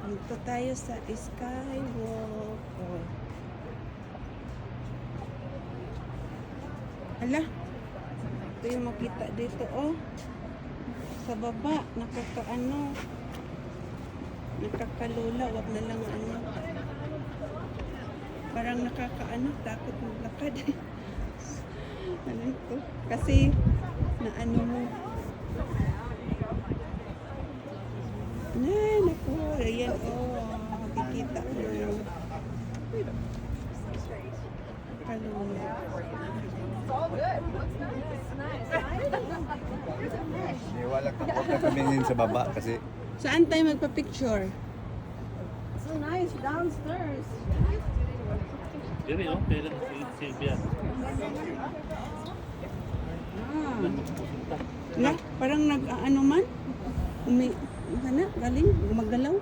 Dito tayo sa Skywalk. Oh. Hala. Ito yung makita dito, oh. Sa baba, nakakaano. Nakakalula, wag na lang ano. Parang nakakaano, takot maglakad. Ano ito? Kasi, na ano mo. Naku, ayan, oh. Makikita mo. Kalula. Wala ka po tumingin sa baba kasi Saan tayo magpa-picture? So nice downstairs. Diri oh, kailan si Silvia. La, parang nag-ano man. Ano, galing, gumagalaw.